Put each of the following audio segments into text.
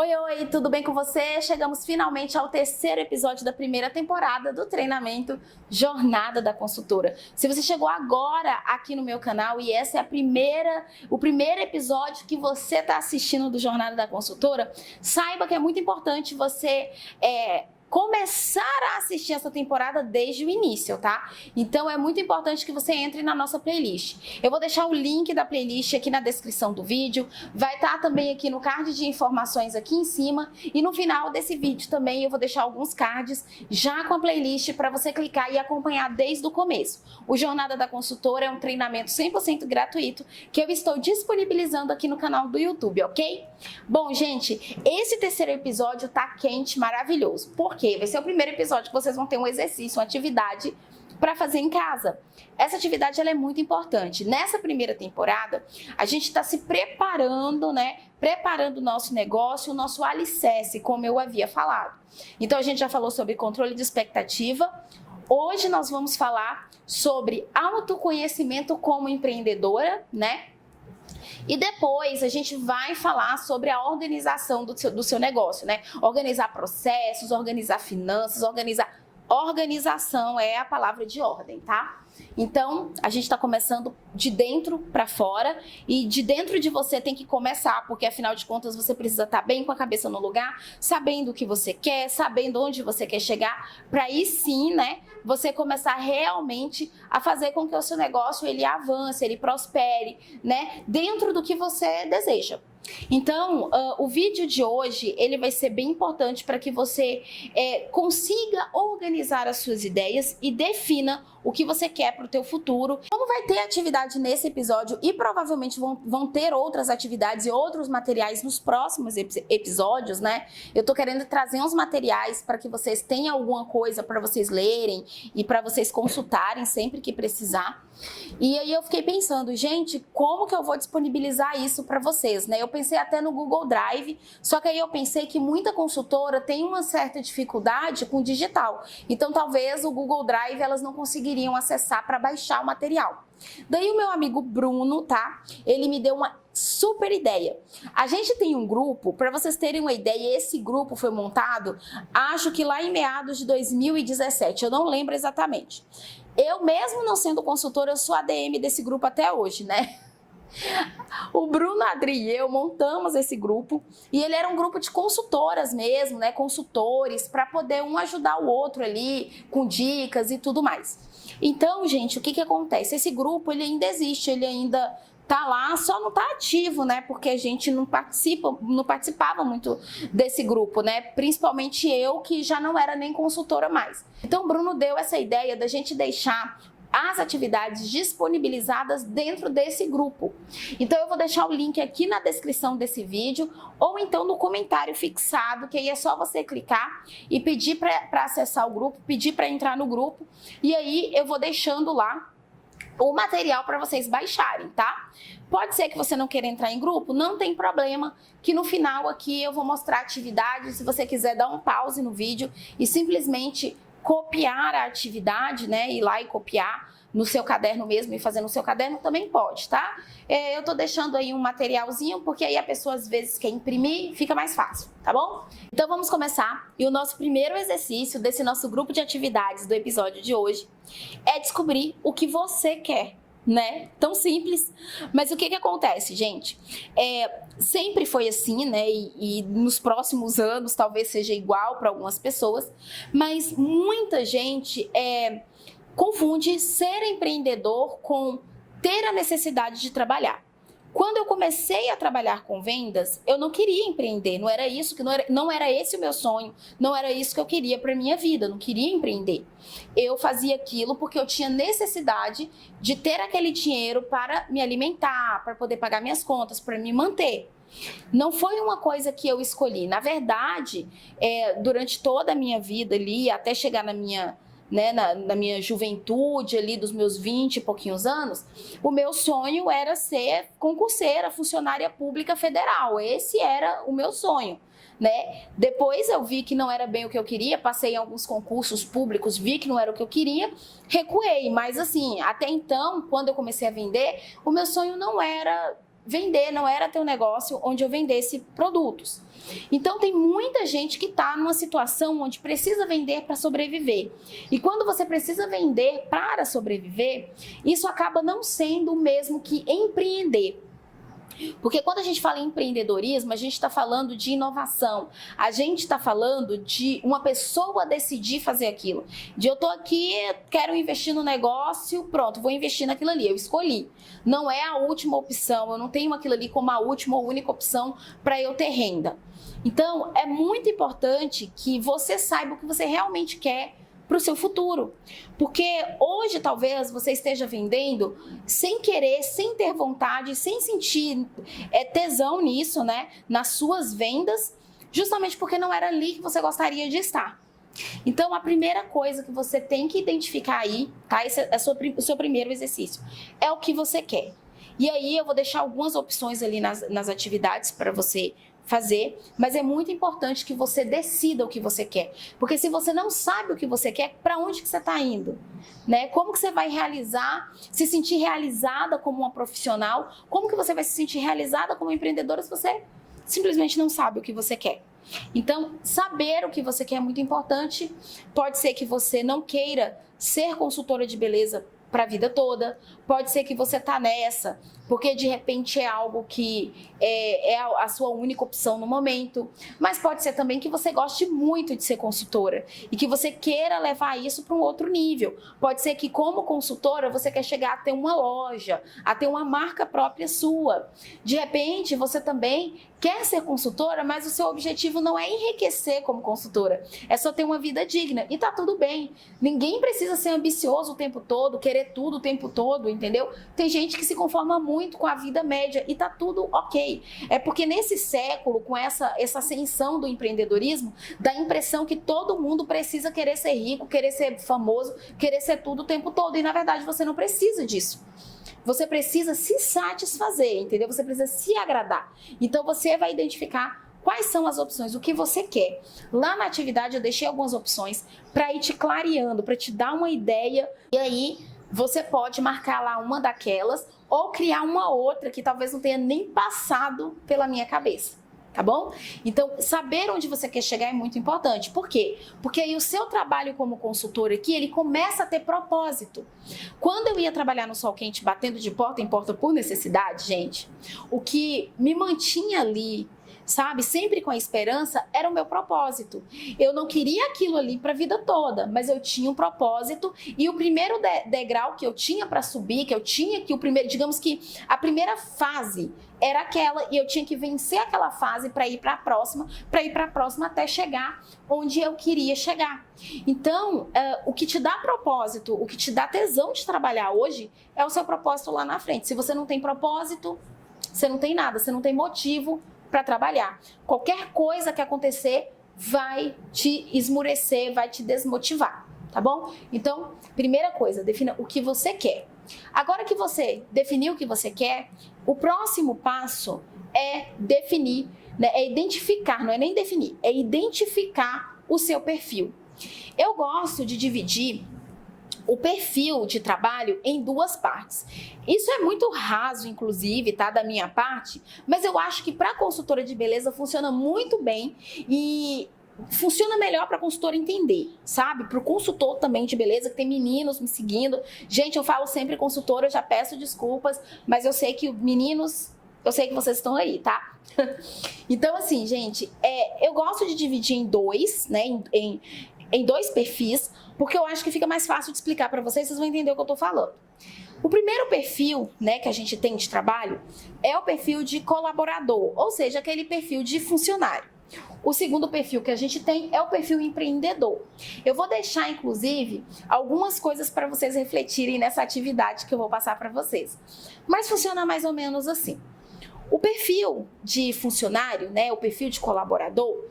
Oi, tudo bem com você? Chegamos finalmente ao terceiro episódio da primeira temporada do treinamento Jornada da Consultora. Se você chegou agora aqui no meu canal e essa é o primeiro episódio que você está assistindo do Jornada da Consultora, saiba que é muito importante você começar a assistir essa temporada desde o início, tá? Então é muito importante que você entre na nossa playlist. Eu vou deixar o link da playlist aqui na descrição do vídeo, vai estar também aqui no card de informações aqui em cima e no final desse vídeo também eu vou deixar alguns cards já com a playlist para você clicar e acompanhar desde o começo. O Jornada da Consultora é um treinamento 100% gratuito que eu estou disponibilizando aqui no canal do YouTube, ok? Bom, gente, esse terceiro episódio tá quente, maravilhoso. Por quê? Vai ser o primeiro episódio que vocês vão ter um exercício, uma atividade para fazer em casa. Essa atividade ela é muito importante. Nessa primeira temporada, a gente está se preparando, preparando o nosso negócio, o nosso alicerce, como eu havia falado. Então, a gente já falou sobre controle de expectativa. Hoje nós vamos falar sobre autoconhecimento como empreendedora, E depois a gente vai falar sobre a organização do seu negócio, Organizar processos, organizar finanças, organização é a palavra de ordem, tá? Então, a gente está começando de dentro para fora e de dentro de você tem que começar, porque afinal de contas você precisa estar bem com a cabeça no lugar, sabendo o que você quer, sabendo onde você quer chegar, para aí sim, você começar realmente a fazer com que o seu negócio ele avance, ele prospere, dentro do que você deseja. Então, o vídeo de hoje ele vai ser bem importante para que você consiga organizar as suas ideias e defina o que você quer para o teu futuro. Como vai ter atividade nesse episódio e provavelmente vão ter outras atividades e outros materiais nos próximos episódios, Eu tô querendo trazer uns materiais para que vocês tenham alguma coisa para vocês lerem e para vocês consultarem sempre que precisar. E aí eu fiquei pensando, gente, como que eu vou disponibilizar isso para vocês, Eu pensei até no Google Drive, só que aí eu pensei que muita consultora tem uma certa dificuldade com digital. Então talvez o Google Drive elas não conseguiriam acessar para baixar o material. Daí o meu amigo Bruno, ele me deu uma super ideia. A gente tem um grupo, para vocês terem uma ideia, esse grupo foi montado, acho que lá em meados de 2017, eu não lembro exatamente. Eu mesmo não sendo consultora, eu sou ADM desse grupo até hoje, O Bruno, a Adri e eu montamos esse grupo e ele era um grupo de consultoras mesmo, consultores, para poder um ajudar o outro ali com dicas e tudo mais. Então, gente, o que acontece? Esse grupo ele ainda existe, ele ainda tá lá, só não tá ativo, porque a gente não participava muito desse grupo, Principalmente eu, que já não era nem consultora mais. Então, o Bruno deu essa ideia da gente deixar as atividades disponibilizadas dentro desse grupo. Então eu vou deixar o link aqui na descrição desse vídeo ou então no comentário fixado, que aí é só você clicar e pedir para acessar o grupo, pedir para entrar no grupo e aí eu vou deixando lá o material para vocês baixarem, tá? Pode ser que você não queira entrar em grupo, não tem problema, que no final aqui eu vou mostrar a atividade, se você quiser dar um pause no vídeo e simplesmente copiar a atividade, ir lá e copiar no seu caderno mesmo e fazer no seu caderno também pode, tá? Eu tô deixando aí um materialzinho, porque aí a pessoa às vezes quer imprimir, fica mais fácil, tá bom? Então vamos começar. E o nosso primeiro exercício desse nosso grupo de atividades do episódio de hoje é descobrir o que você quer. Tão simples, mas o que acontece, gente? Sempre foi assim, e nos próximos anos talvez seja igual para algumas pessoas, mas muita gente confunde ser empreendedor com ter a necessidade de trabalhar. Quando eu comecei a trabalhar com vendas, eu não queria empreender, não era esse o meu sonho, não era isso que eu queria para minha vida, eu não queria empreender. Eu fazia aquilo porque eu tinha necessidade de ter aquele dinheiro para me alimentar, para poder pagar minhas contas, para me manter. Não foi uma coisa que eu escolhi. Na verdade, durante toda a minha vida ali, até chegar na minha juventude ali dos meus 20 e pouquinhos anos, o meu sonho era ser concurseira, funcionária pública federal. Esse era o meu sonho. Depois eu vi que não era bem o que eu queria, passei em alguns concursos públicos, vi que não era o que eu queria, recuei. Mas assim, até então, quando eu comecei a vender, o meu sonho não era vender, não era ter um negócio onde eu vendesse produtos. Então tem muita gente que está numa situação onde precisa vender para sobreviver. E quando você precisa vender para sobreviver, isso acaba não sendo o mesmo que empreender. Porque quando a gente fala em empreendedorismo, a gente está falando de inovação, a gente está falando de uma pessoa decidir fazer aquilo. De eu estou aqui, quero investir no negócio, pronto, vou investir naquilo ali, eu escolhi. Não é a última opção, eu não tenho aquilo ali como a última ou única opção para eu ter renda. Então, é muito importante que você saiba o que você realmente quer para o seu futuro. Porque hoje talvez você esteja vendendo sem querer, sem ter vontade, sem sentir tesão nisso, né? Nas suas vendas, justamente porque não era ali que você gostaria de estar. Então, a primeira coisa que você tem que identificar aí, tá? Esse é o seu primeiro exercício. É o que você quer. E aí eu vou deixar algumas opções ali nas atividades para você fazer, mas é muito importante que você decida o que você quer, porque se você não sabe o que você quer, para onde que você está indo, né? Como que você vai realizar, se sentir realizada como uma profissional, como que você vai se sentir realizada como empreendedora se você simplesmente não sabe o que você quer? Então, saber o que você quer é muito importante. Pode ser que você não queira ser consultora de beleza para a vida toda, pode ser que você tá nessa, porque de repente é algo que é a sua única opção no momento, mas pode ser também que você goste muito de ser consultora e que você queira levar isso para um outro nível. Pode ser que como consultora você quer chegar a ter uma loja, a ter uma marca própria sua. De repente você também quer ser consultora, mas o seu objetivo não é enriquecer como consultora, é só ter uma vida digna e tá tudo bem. Ninguém precisa ser ambicioso o tempo todo, querer tudo o tempo todo, entendeu? Tem gente que se conforma muito com a vida média e tá tudo ok. É porque nesse século, com essa ascensão do empreendedorismo, dá a impressão que todo mundo precisa querer ser rico, querer ser famoso, querer ser tudo o tempo todo. E na verdade você não precisa disso. Você precisa se satisfazer, entendeu? Você precisa se agradar. Então você vai identificar quais são as opções, o que você quer. Lá na atividade eu deixei algumas opções para ir te clareando, para te dar uma ideia. E aí você pode marcar lá uma daquelas ou criar uma outra que talvez não tenha nem passado pela minha cabeça, tá bom? Então, saber onde você quer chegar é muito importante. Por quê? Porque aí o seu trabalho como consultor aqui, ele começa a ter propósito. Quando eu ia trabalhar no Sol Quente, batendo de porta em porta por necessidade, gente, o que me mantinha ali, sabe, sempre com a esperança, era o meu propósito. Eu não queria aquilo ali para a vida toda, mas eu tinha um propósito e o primeiro degrau que eu tinha para subir, que eu tinha que o primeiro, digamos que a primeira fase era aquela e eu tinha que vencer aquela fase para ir para a próxima até chegar onde eu queria chegar. Então, o que te dá propósito, o que te dá tesão de trabalhar hoje é o seu propósito lá na frente. Se você não tem propósito, você não tem nada, você não tem motivo para trabalhar. Qualquer coisa que acontecer vai te esmurecer, vai te desmotivar, tá bom? Então, primeira coisa, defina o que você quer. Agora que você definiu o que você quer, o próximo passo é definir, né, é identificar, não é nem definir, é identificar o seu perfil. Eu gosto de dividir o perfil de trabalho em duas partes. Isso é muito raso, inclusive, tá, da minha parte, mas eu acho que para consultora de beleza funciona muito bem e funciona melhor para consultor entender, sabe? Para o consultor também de beleza, que tem meninos me seguindo. Gente, eu falo sempre consultora, eu já peço desculpas, mas eu sei que meninos, eu sei que vocês estão aí, tá? Então, assim, gente, eu gosto de dividir em dois, né? Em dois perfis, porque eu acho que fica mais fácil de explicar para vocês vão entender o que eu tô falando. O primeiro perfil, né, que a gente tem de trabalho é o perfil de colaborador, ou seja, aquele perfil de funcionário. O segundo perfil que a gente tem é o perfil empreendedor. Eu vou deixar, inclusive, algumas coisas para vocês refletirem nessa atividade que eu vou passar para vocês. Mas funciona mais ou menos assim. O perfil de funcionário, né, o perfil de colaborador,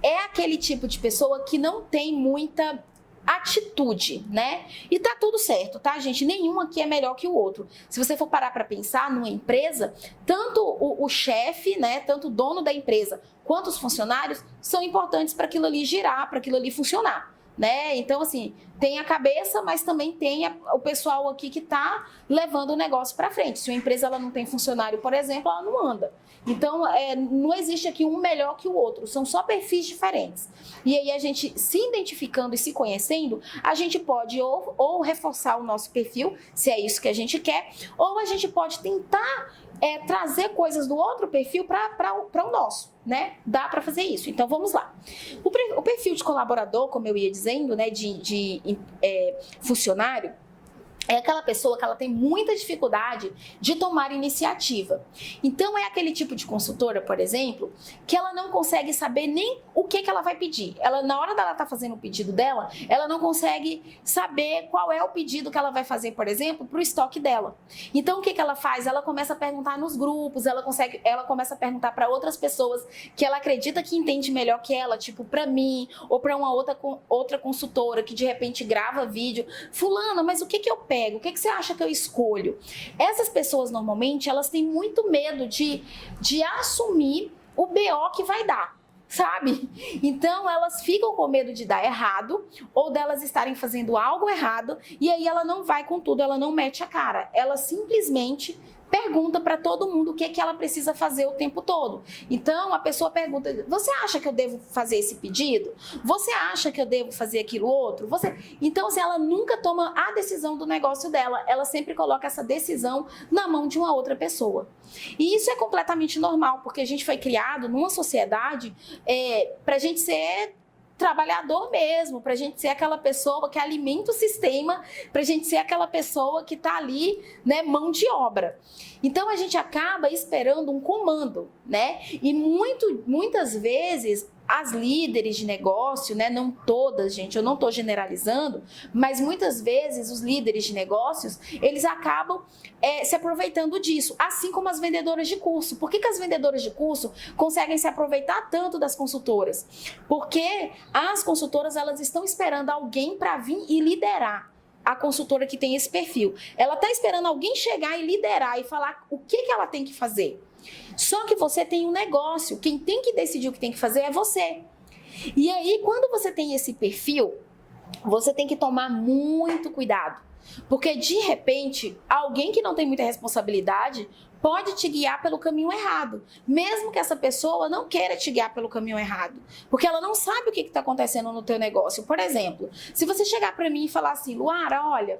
é aquele tipo de pessoa que não tem muita atitude, né? E tá tudo certo, tá, gente? Nenhum aqui é melhor que o outro. Se você for parar para pensar numa empresa, tanto o chefe, né, tanto o dono da empresa, quanto os funcionários são importantes para aquilo ali girar, para aquilo ali funcionar. né? Então, assim, tem a cabeça, mas também tem o pessoal aqui que está levando o negócio para frente. Se uma empresa ela não tem funcionário, por exemplo, ela não anda. Então, não existe aqui um melhor que o outro, são só perfis diferentes. E aí, a gente se identificando e se conhecendo, a gente pode ou reforçar o nosso perfil, se é isso que a gente quer, ou a gente pode tentar trazer coisas do outro perfil para o nosso, né? Dá para fazer isso. Então, vamos lá. O perfil de colaborador, como eu ia dizendo, né, de funcionário, é aquela pessoa que ela tem muita dificuldade de tomar iniciativa. Então, é aquele tipo de consultora, por exemplo, que ela não consegue saber nem o que ela vai pedir. Ela, na hora dela estar fazendo o pedido dela, ela não consegue saber qual é o pedido que ela vai fazer, por exemplo, para o estoque dela. Então, o que ela faz? Ela começa a perguntar nos grupos, ela começa a perguntar para outras pessoas que ela acredita que entende melhor que ela, tipo para mim, ou para uma outra consultora que de repente grava vídeo. Fulana, mas o que eu pego? O que você acha que eu escolho? Essas pessoas, normalmente, elas têm muito medo de assumir o BO que vai dar, sabe? Então, elas ficam com medo de dar errado ou delas estarem fazendo algo errado e aí ela não vai com tudo, ela não mete a cara. Ela simplesmente pergunta para todo mundo o que ela precisa fazer o tempo todo. Então, a pessoa pergunta, você acha que eu devo fazer esse pedido? Você acha que eu devo fazer aquilo outro? Então, assim, ela nunca toma a decisão do negócio dela, ela sempre coloca essa decisão na mão de uma outra pessoa. E isso é completamente normal, porque a gente foi criado numa sociedade para a gente ser trabalhador mesmo, para a gente ser aquela pessoa que alimenta o sistema, para a gente ser aquela pessoa que está ali, né, mão de obra. Então, a gente acaba esperando um comando, né? E muitas vezes as líderes de negócio, né, não todas, gente, eu não estou generalizando, mas muitas vezes os líderes de negócios, eles acabam se aproveitando disso, assim como as vendedoras de curso. Por que as vendedoras de curso conseguem se aproveitar tanto das consultoras? Porque as consultoras, elas estão esperando alguém para vir e liderar a consultora que tem esse perfil. Ela está esperando alguém chegar e liderar e falar o que ela tem que fazer. Só que você tem um negócio, quem tem que decidir o que tem que fazer é você. E aí, quando você tem esse perfil, você tem que tomar muito cuidado. Porque, de repente, alguém que não tem muita responsabilidade pode te guiar pelo caminho errado, mesmo que essa pessoa não queira te guiar pelo caminho errado, porque ela não sabe o que está acontecendo no teu negócio. Por exemplo, se você chegar para mim e falar assim, Luara, olha,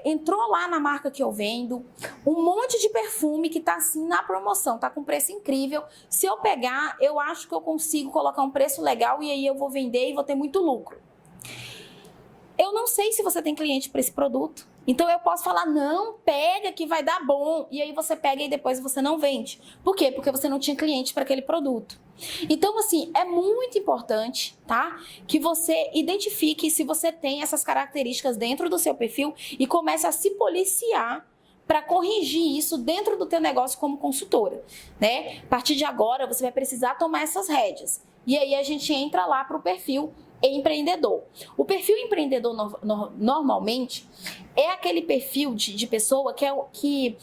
entrou lá na marca que eu vendo um monte de perfume que está assim na promoção, está com preço incrível, se eu pegar, eu acho que eu consigo colocar um preço legal e aí eu vou vender e vou ter muito lucro. Eu não sei se você tem cliente para esse produto. Então, eu posso falar, não, pega que vai dar bom. E aí você pega e depois você não vende. Por quê? Porque você não tinha cliente para aquele produto. Então, assim, é muito importante, tá? Que você identifique se você tem essas características dentro do seu perfil e comece a se policiar para corrigir isso dentro do teu negócio como consultora, né? A partir de agora, você vai precisar tomar essas rédeas. E aí a gente entra lá para o perfil empreendedor. O perfil empreendedor normalmente é aquele perfil de pessoa que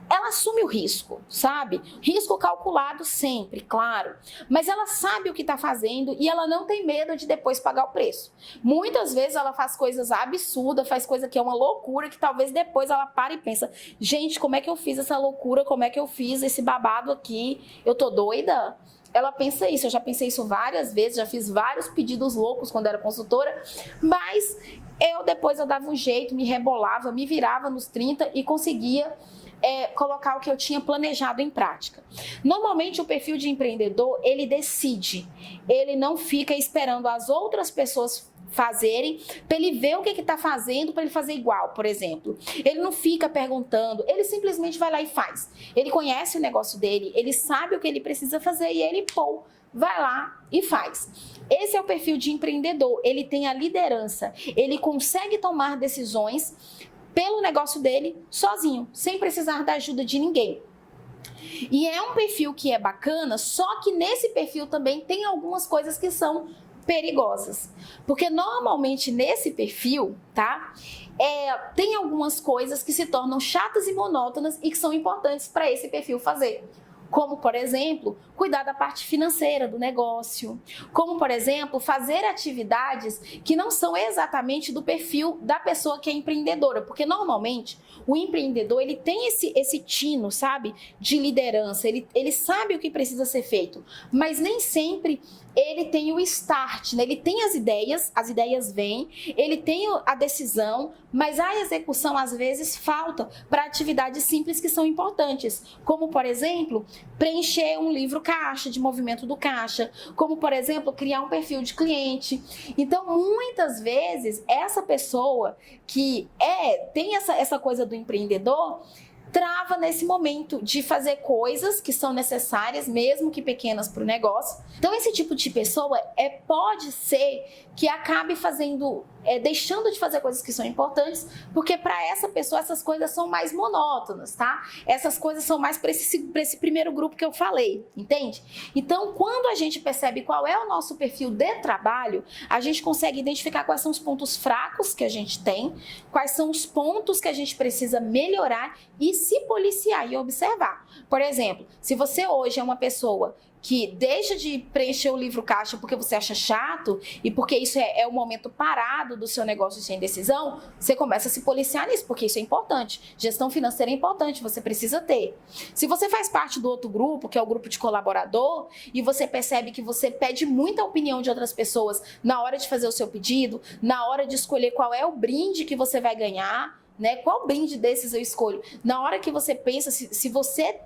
ela assume o risco, sabe? Risco calculado sempre, claro. Mas ela sabe o que está fazendo e ela não tem medo de depois pagar o preço. Muitas vezes ela faz coisas absurdas, faz coisa que é uma loucura, que talvez depois ela para e pensa, gente, como é que eu fiz essa loucura? Como é que eu fiz esse babado aqui? Eu tô doida? Ela pensa isso, eu já pensei isso várias vezes, já fiz vários pedidos loucos quando era consultora, mas depois eu dava um jeito, me rebolava, me virava nos 30 e conseguia colocar o que eu tinha planejado em prática. Normalmente o perfil de empreendedor, ele decide, ele não fica esperando as outras pessoas fazerem, para ele ver o que está fazendo, para ele fazer igual, por exemplo. Ele não fica perguntando, ele simplesmente vai lá e faz. Ele conhece o negócio dele, ele sabe o que ele precisa fazer e ele, vai lá e faz. Esse é o perfil de empreendedor, ele tem a liderança, ele consegue tomar decisões pelo negócio dele sozinho, sem precisar da ajuda de ninguém. E é um perfil que é bacana, só que nesse perfil também tem algumas coisas que são perigosas. Porque normalmente nesse perfil, tá? Tem algumas coisas que se tornam chatas e monótonas e que são importantes para esse perfil fazer. como, por exemplo, cuidar da parte financeira do negócio, como, por exemplo, fazer atividades que não são exatamente do perfil da pessoa que é empreendedora, porque normalmente o empreendedor, ele tem esse tino, sabe, de liderança, ele sabe o que precisa ser feito, mas nem sempre ele tem o start, né? Ele tem as ideias vêm, ele tem a decisão, mas a execução às vezes falta para atividades simples que são importantes, como, por exemplo, preencher um livro caixa, de movimento do caixa, como, por exemplo, criar um perfil de cliente. Então, muitas vezes, essa pessoa que tem essa coisa do empreendedor, trava nesse momento de fazer coisas que são necessárias, mesmo que pequenas, para o negócio. Então, esse tipo de pessoa pode ser que acabe deixando de fazer coisas que são importantes, porque para essa pessoa essas coisas são mais monótonas, tá? Essas coisas são mais para esse primeiro grupo que eu falei, entende? Então, quando a gente percebe qual é o nosso perfil de trabalho, a gente consegue identificar quais são os pontos fracos que a gente tem, quais são os pontos que a gente precisa melhorar e se policiar e observar. Por exemplo, se você hoje é uma pessoa que deixa de preencher o livro caixa porque você acha chato e porque isso é o momento parado do seu negócio sem decisão, você começa a se policiar nisso, porque isso é importante. Gestão financeira é importante, você precisa ter. Se você faz parte do outro grupo, que é o grupo de colaborador, e você percebe que você pede muita opinião de outras pessoas na hora de fazer o seu pedido, na hora de escolher qual é o brinde que você vai ganhar, né? Qual brinde desses eu escolho? Na hora que você pensa, se você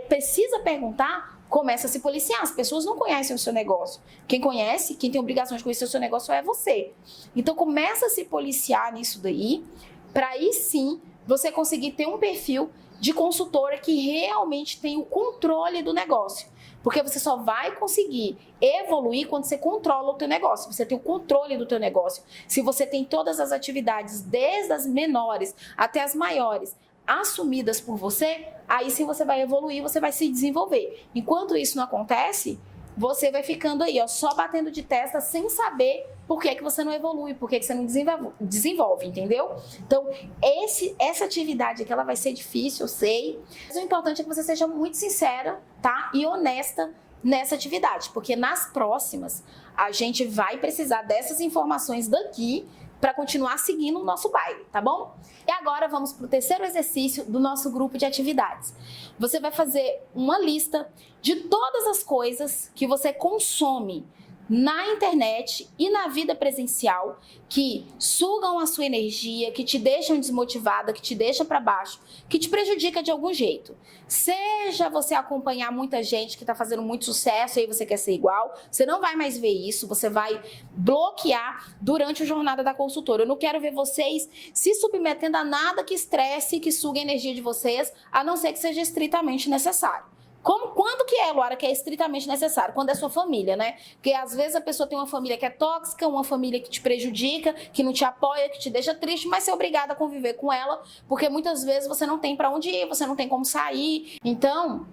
precisa perguntar, começa a se policiar. As pessoas não conhecem o seu negócio. Quem conhece, quem tem obrigação de conhecer o seu negócio é você. Então começa a se policiar nisso daí, para aí sim você conseguir ter um perfil de consultora que realmente tem o controle do negócio. Porque você só vai conseguir evoluir quando você controla o teu negócio, você tem o controle do teu negócio. Se você tem todas as atividades, desde as menores até as maiores, assumidas por você, aí sim você vai evoluir, você vai se desenvolver. Enquanto isso não acontece, você vai ficando aí, ó, só batendo de testa sem saber por que você não evolui, por que você não desenvolve, entendeu? Então, essa atividade aqui, ela vai ser difícil, eu sei, mas o importante é que você seja muito sincera, tá? E honesta nessa atividade, porque nas próximas a gente vai precisar dessas informações daqui para continuar seguindo o nosso baile, tá bom? E agora vamos para o terceiro exercício do nosso grupo de atividades. Você vai fazer uma lista de todas as coisas que você consome na internet e na vida presencial que sugam a sua energia, que te deixam desmotivada, que te deixa para baixo, que te prejudica de algum jeito. Seja você acompanhar muita gente que está fazendo muito sucesso e aí você quer ser igual, você não vai mais ver isso, você vai bloquear durante a jornada da consultora. Eu não quero ver vocês se submetendo a nada que estresse, que suga a energia de vocês, a não ser que seja estritamente necessário. Quando que Luara, que é estritamente necessário? Quando é sua família, né? Porque às vezes a pessoa tem uma família que é tóxica, uma família que te prejudica, que não te apoia, que te deixa triste, mas você é obrigada a conviver com ela, porque muitas vezes você não tem para onde ir, você não tem como sair. Então,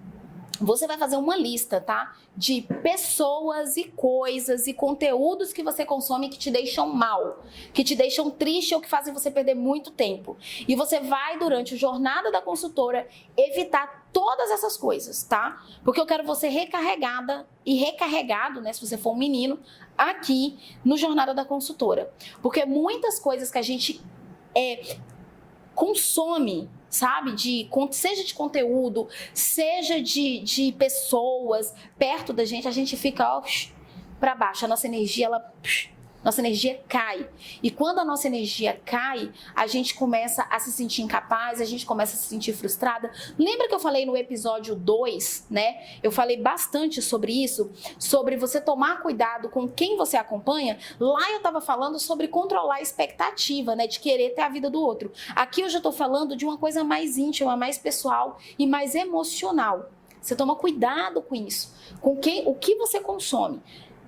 você vai fazer uma lista, tá? De pessoas e coisas e conteúdos que você consome que te deixam mal, que te deixam triste ou que fazem você perder muito tempo. E você vai, durante a jornada da consultora, evitar todas essas coisas, tá? Porque eu quero você recarregada e recarregado, né? Se você for um menino, aqui no Jornada da Consultora. Porque muitas coisas que a gente consome, sabe, seja de conteúdo, seja de pessoas perto da gente, a gente fica para baixo, a nossa energia, nossa energia cai. E quando a nossa energia cai, a gente começa a se sentir incapaz, a gente começa a se sentir frustrada. Lembra que eu falei no episódio 2, né? Eu falei bastante sobre isso, sobre você tomar cuidado com quem você acompanha. Lá eu tava falando sobre controlar a expectativa, né? De querer ter a vida do outro. Aqui eu já tô falando de uma coisa mais íntima, mais pessoal e mais emocional. Você toma cuidado com isso, com o que você consome.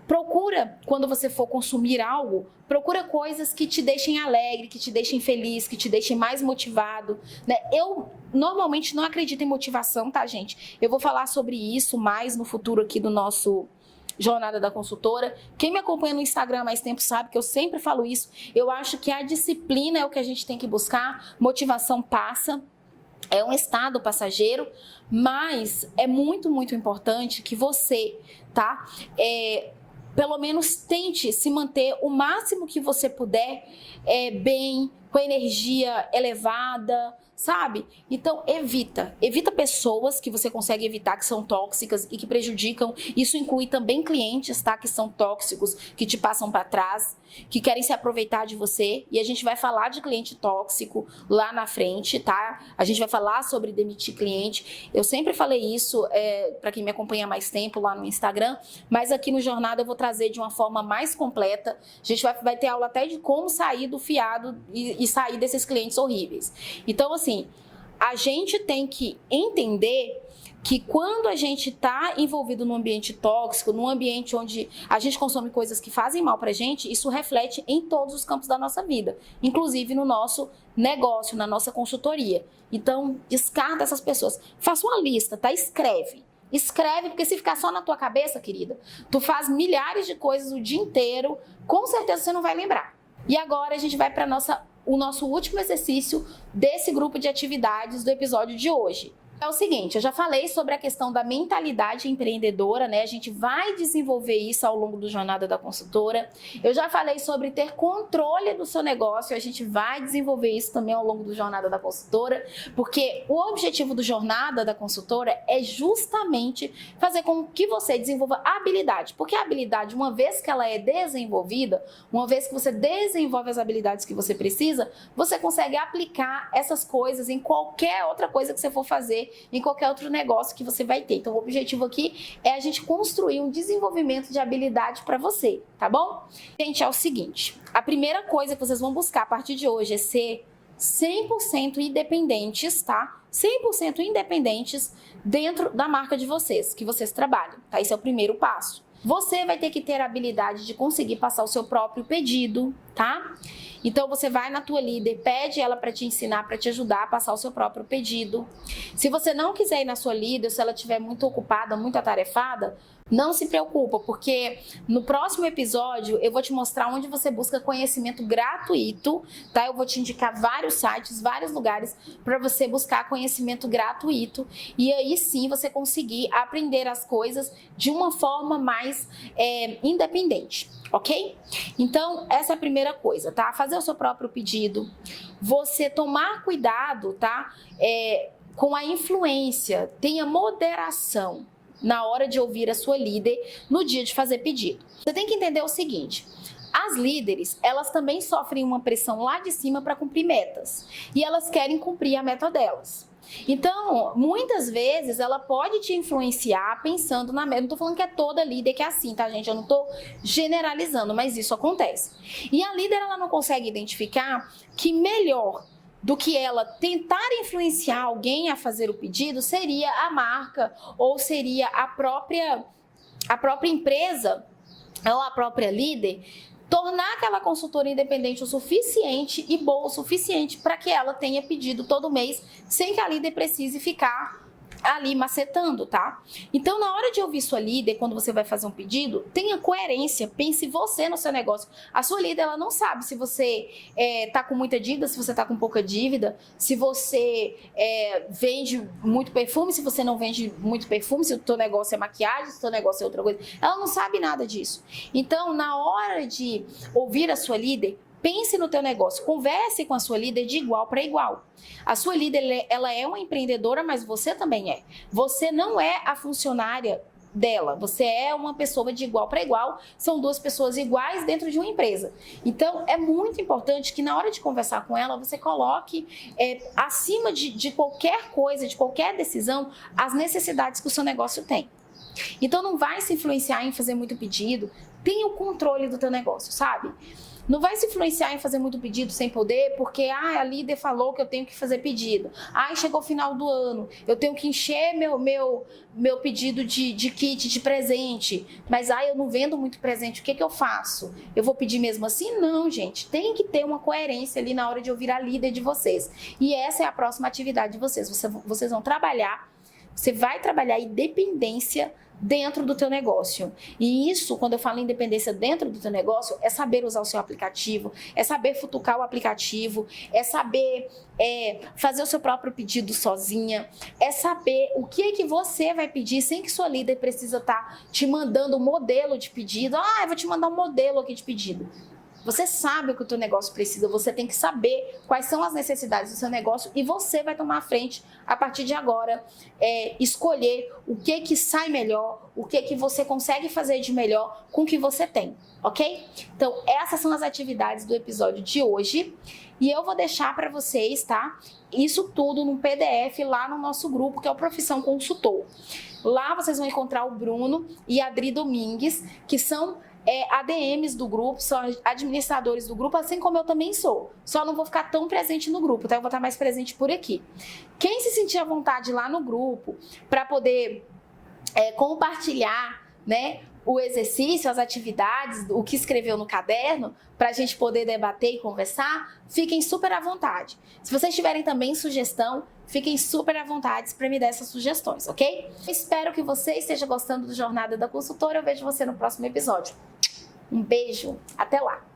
Procura, quando você for consumir algo, procura coisas que te deixem alegre, que te deixem feliz, que te deixem mais motivado, né? Eu normalmente não acredito em motivação, tá, gente? Eu vou falar sobre isso mais no futuro aqui do nosso Jornada da Consultora. Quem me acompanha no Instagram há mais tempo sabe que eu sempre falo isso. Eu acho que a disciplina é o que a gente tem que buscar, motivação passa. é um estado passageiro, mas é muito, muito importante que você, tá? Pelo menos tente se manter o máximo que você puder bem, com energia elevada, sabe? Então evita pessoas que você consegue evitar que são tóxicas e que prejudicam. Isso inclui também clientes, tá? Que são tóxicos, que te passam para trás, que querem se aproveitar de você. E a gente vai falar de cliente tóxico lá na frente, tá? A gente vai falar sobre demitir cliente. Eu sempre falei isso para quem me acompanha há mais tempo lá no Instagram, mas aqui no Jornada eu vou trazer de uma forma mais completa. A gente vai ter aula até de como sair do fiado e sair desses clientes horríveis. Então, assim, a gente tem que entender que quando a gente está envolvido num ambiente tóxico, num ambiente onde a gente consome coisas que fazem mal pra gente, isso reflete em todos os campos da nossa vida, inclusive no nosso negócio, na nossa consultoria. Então, descarta essas pessoas. Faça uma lista, tá? Escreve, porque se ficar só na tua cabeça, querida, tu faz milhares de coisas o dia inteiro, com certeza você não vai lembrar. E agora a gente vai para o nosso último exercício desse grupo de atividades do episódio de hoje. É o seguinte, eu já falei sobre a questão da mentalidade empreendedora, né? A gente vai desenvolver isso ao longo do Jornada da Consultora. Eu já falei sobre ter controle do seu negócio, a gente vai desenvolver isso também ao longo do Jornada da Consultora, porque o objetivo do Jornada da Consultora é justamente fazer com que você desenvolva habilidade, porque a habilidade, uma vez que ela é desenvolvida, uma vez que você desenvolve as habilidades que você precisa, você consegue aplicar essas coisas em qualquer outra coisa que você for fazer, em qualquer outro negócio que você vai ter. Então, o objetivo aqui é a gente construir um desenvolvimento de habilidade para você, tá bom? Gente, é o seguinte, a primeira coisa que vocês vão buscar a partir de hoje é ser 100% independentes, tá? 100% independentes dentro da marca de vocês, que vocês trabalham, tá? Esse é o primeiro passo. Você vai ter que ter a habilidade de conseguir passar o seu próprio pedido, tá? Então, você vai na tua líder, pede ela para te ensinar, para te ajudar a passar o seu próprio pedido. Se você não quiser ir na sua líder, se ela estiver muito ocupada, muito atarefada, não se preocupa, porque no próximo episódio eu vou te mostrar onde você busca conhecimento gratuito, tá? Eu vou te indicar vários sites, vários lugares para você buscar conhecimento gratuito e aí sim você conseguir aprender as coisas de uma forma mais independente, ok? Então, essa é a primeira coisa, tá? Fazer o seu próprio pedido, você tomar cuidado, tá? Com a influência, tenha moderação na hora de ouvir a sua líder no dia de fazer pedido. Você tem que entender o seguinte, as líderes, elas também sofrem uma pressão lá de cima para cumprir metas e elas querem cumprir a meta delas. Então, muitas vezes ela pode te influenciar pensando na meta. Não tô falando que é toda líder que é assim, tá, gente? Eu não tô generalizando, mas isso acontece. E a líder, ela não consegue identificar que melhor do que ela tentar influenciar alguém a fazer o pedido seria a marca ou seria a própria empresa ou a própria líder tornar aquela consultora independente o suficiente e boa o suficiente para que ela tenha pedido todo mês sem que a líder precise ficar ali macetando, tá? Então, na hora de ouvir sua líder, quando você vai fazer um pedido, tenha coerência, pense você no seu negócio. A sua líder, ela não sabe se você tá com muita dívida, se você tá com pouca dívida, se você vende muito perfume, se você não vende muito perfume, se o teu negócio é maquiagem, se o teu negócio é outra coisa. Ela não sabe nada disso. Então, na hora de ouvir a sua líder, pense no teu negócio, converse com a sua líder de igual para igual. A sua líder, ela é uma empreendedora, mas você também é. Você não é a funcionária dela, você é uma pessoa de igual para igual, são duas pessoas iguais dentro de uma empresa. Então, é muito importante que na hora de conversar com ela, você coloque acima de qualquer coisa, de qualquer decisão, as necessidades que o seu negócio tem. Então, não vai se influenciar em fazer muito pedido, tenha o controle do teu negócio, sabe? Não vai se influenciar em fazer muito pedido sem poder, porque a líder falou que eu tenho que fazer pedido. Chegou o final do ano, eu tenho que encher meu pedido de kit, de presente. Mas eu não vendo muito presente, o que eu faço? Eu vou pedir mesmo assim? Não, gente. Tem que ter uma coerência ali na hora de ouvir a líder de vocês. E essa é a próxima atividade de vocês. Vocês vão trabalhar, você vai trabalhar a independência dentro do teu negócio. E isso, quando eu falo em independência dentro do teu negócio, é saber usar o seu aplicativo, é saber futucar o aplicativo, é saber fazer o seu próprio pedido sozinha, é saber o que é que você vai pedir sem que sua líder precisa estar te mandando um modelo de pedido. Eu vou te mandar um modelo aqui de pedido. Você sabe o que o teu negócio precisa, você tem que saber quais são as necessidades do seu negócio e você vai tomar a frente a partir de agora, escolher o que sai melhor, o que você consegue fazer de melhor com o que você tem, ok? Então, essas são as atividades do episódio de hoje e eu vou deixar para vocês, tá? Isso tudo num PDF lá no nosso grupo, que é o Profissão Consultor. Lá vocês vão encontrar o Bruno e a Adri Domingues, que são ADMs do grupo, são administradores do grupo, assim como eu também sou. Só não vou ficar tão presente no grupo, tá? Eu vou estar mais presente por aqui. Quem se sentir à vontade lá no grupo para poder compartilhar, né, o exercício, as atividades, o que escreveu no caderno, para a gente poder debater e conversar, fiquem super à vontade. Se vocês tiverem também sugestão, fiquem super à vontade para me dar essas sugestões, ok? Espero que você esteja gostando do Jornada da Consultora. Eu vejo você no próximo episódio. Um beijo, até lá!